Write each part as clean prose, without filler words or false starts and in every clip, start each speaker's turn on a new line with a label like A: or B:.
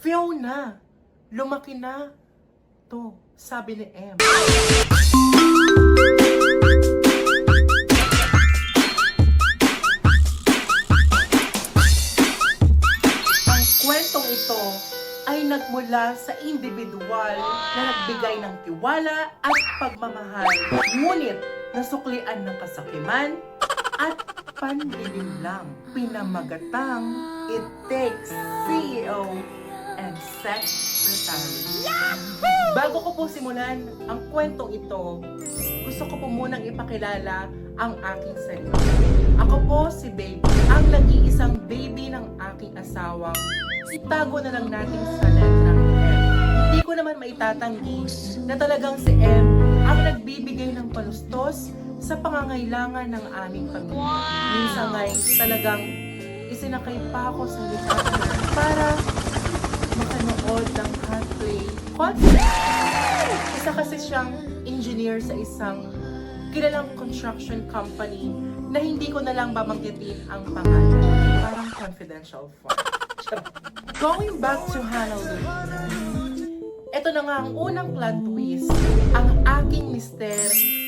A: Fiona, lumaki na. To, sabi ni M. Ang kwentong ito ay nagmula sa individual na nagbigay ng tiwala at pagmamahal, ngunit nasuklian ng kasakiman at panlilinlang. Pinamagatang It Takes CEO and Secretary. Bago ko po simulan ang kwentong ito, gusto ko po munang ipakilala ang aking sarili. Ako po si Baby, ang nag-iisang baby ng aking asawang itago na lang natin sa letrang M. Hindi ko naman maitatanggi na talagang si M ang nagbibigay ng palustos sa pangangailangan ng aming pamilya. Minsan ngay talagang isinakay pa ako sa likod para makanood ng Coldplay concert. Isa kasi siyang engineer sa isang kilalang construction company na hindi ko na lang babanggitin ang pangalan. Parang confidential fund. Going back to Honolulu, ito na nga ang unang plot twist. Ang aking mister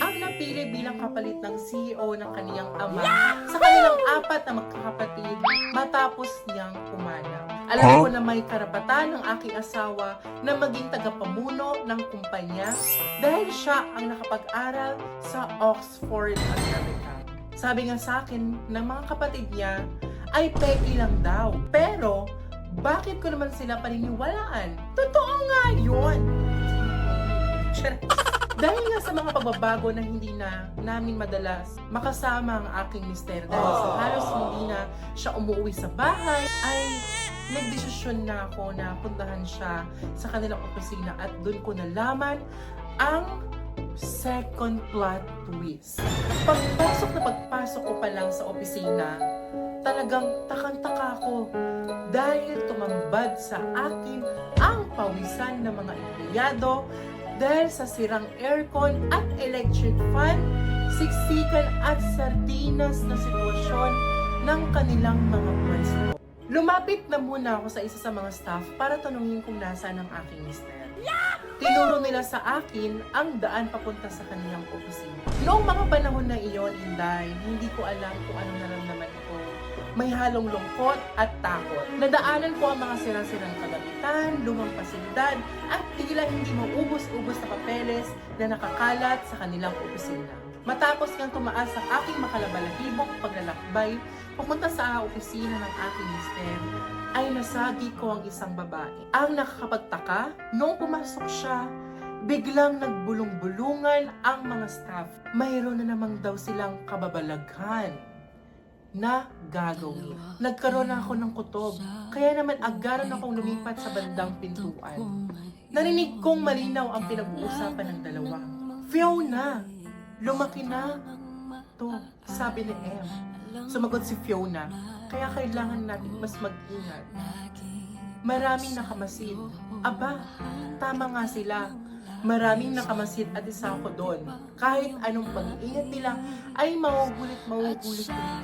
A: ang napili bilang kapalit ng CEO ng kaniyang ama sa kanilang apat na magkakapatid matapos niyang pumalang. Alam ko na may karapatan ng aking asawa na maging tagapamuno ng kumpanya dahil siya ang nakapag-aral sa Oxford, America. Sabi nga sa akin ng mga kapatid niya ay peki lang daw. Pero bakit ko naman sila paniniwalaan? Totoo nga yun! Dahil nga sa mga pagbabago na hindi na namin madalas makasama ang aking mister dahil sa halos hindi na siya umuwi sa bahay, ay nagdesisyon na ako na puntahan siya sa kanilang opisina at doon ko nalaman ang second plot twist. Pagpasok ko pa lang sa opisina, talagang takang-taka ko dahil tumambad sa akin ang pawisan ng mga empleyado dahil sa sirang aircon at electric fan, siksikan at sardinas na sitwasyon ng kanilang mga pwesto. Lumapit na muna ako sa isa sa mga staff para tanungin kung nasaan ang aking mister. Tinuro nila sa akin ang daan papunta sa kanilang opisina. Noong mga panahon na iyon, Inday, hindi ko alam kung anong naramdaman ko. May halong lungkot at takot. Nadaanan ko ang mga sirang-sirang kagamitan, lumang pasilidad, at tila hindi maubos-ubos na papeles na nakakalat sa kanilang opisina. Matapos ngang tumaas ang aking makalabalahibong paglalakbay pumunta sa opisina ng aking mister, ay nasagi ko ang isang babae. Ang nakakapagtaka, noong pumasok siya, biglang nagbulong-bulungan ang mga staff. Mayroon na namang daw silang kababalaghan na gagawin. Nagkaroon ako ng kutob, kaya naman agaran akong lumipat sa bandang pintuan. Narinig kong malinaw ang pinag-uusapan ng dalawa. Fiona, lumaki na. To, sabi ni M. Sumagot si Fiona, kaya kailangan natin mas mag-ingat. Maraming nakamasid. Aba, tama nga sila. Maraming nakamasid at isa ako doon. Kahit anong pag-iingat nila ay mahugulit din sila.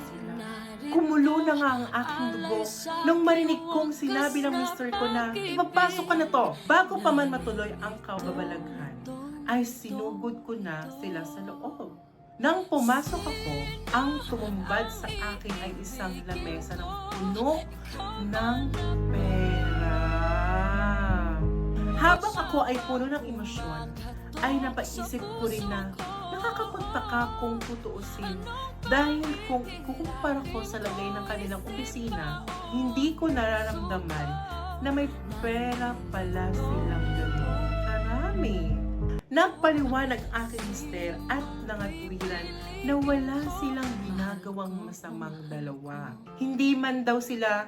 A: Kumulo na nga ang aking dugo nung marinig kong sinabi ng mister ko na ipapasok ka na to. Bago pa man matuloy ang kababalaghan, ay sinugod ko na sila sa loob. Nang pumasok ako, ang tumumbad sa akin ay isang lamesa ng puno ng pera. Habang ako ay puno ng emosyon, ay napaisip ko rin na nakakapagtaka kung tutuusin dahil kung ikukumpara ko sa lagay ng kanilang opisina, hindi ko nararamdaman na may pera pala silang gano'n karami. Nagpaliwanag aking mister at nangatwiran na wala silang ginagawang masamang dalawa. Hindi man daw sila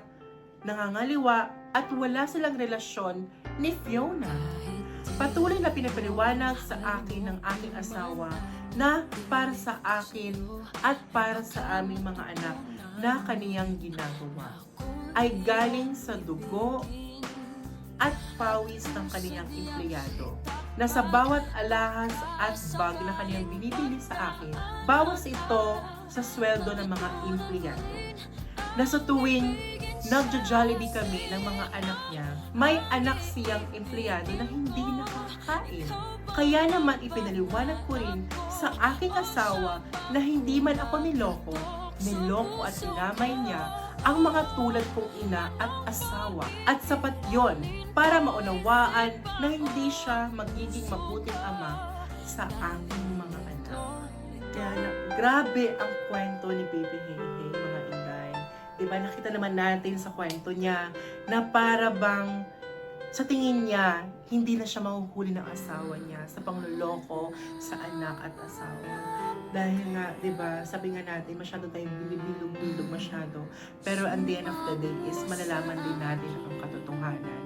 A: nangangaliwa at wala silang relasyon ni Fiona. Patuloy na pinapaliwanag sa akin ng aking asawa na para sa akin at para sa aming mga anak na kaniyang ginagawa ay galing sa dugo at pawis ng kaniyang empleyado. Na sa bawat alahas at bag na kaniyang binibili sa akin, bawas ito sa sweldo ng mga empleyado. Na sa tuwing nagja-Jollibee kami ng mga anak niya, may anak siyang empleyado na hindi nakakain. Kaya naman ipinaliwanag ko rin sa aking asawa na hindi man ako niloko at sinamay niya ang mga tulad kong ina at asawa. At sapat yon para maunawaan na hindi siya magiging mabuting ama sa aking mga anak. Kaya grabe ang kwento ni Baby Heihei, mga inday. Diba, nakita naman natin sa kwento niya na para bang sa tingin niya, hindi na siya mahuhuli ng asawa niya sa pangloloko sa anak at asawa. Dahil nga, diba, sabi nga natin, masyado tayong binibilog-bilog masyado. Pero at the end of the day is malalaman din natin ang katotohanan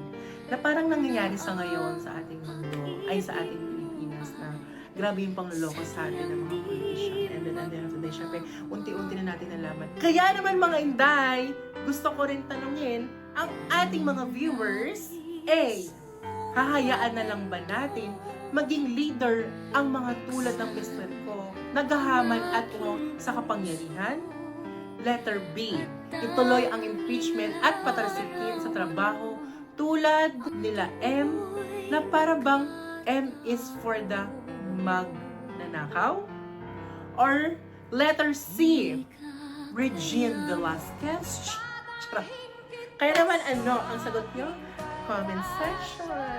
A: na parang nangyayari sa ngayon sa ating mundo, ay sa ating Pilipinas, na grabe yung pangloloko sa atin ng mga politician. And then at the end of the day, syempre, unti-unti na natin nalaman. Kaya naman mga inday, gusto ko rin tanungin ang ating mga viewers, hahayaan na lang ba natin maging leader ang mga tulad ng Mr. Ko, naghahaman at sa kapangyarihan? Letter B, ituloy ang impeachment at patalsikin sa trabaho tulad nila M, na para bang M is for the magnanakaw? Or letter C, Regine Velasquez? Kaya naman ano ang sagot nyo? Comment section.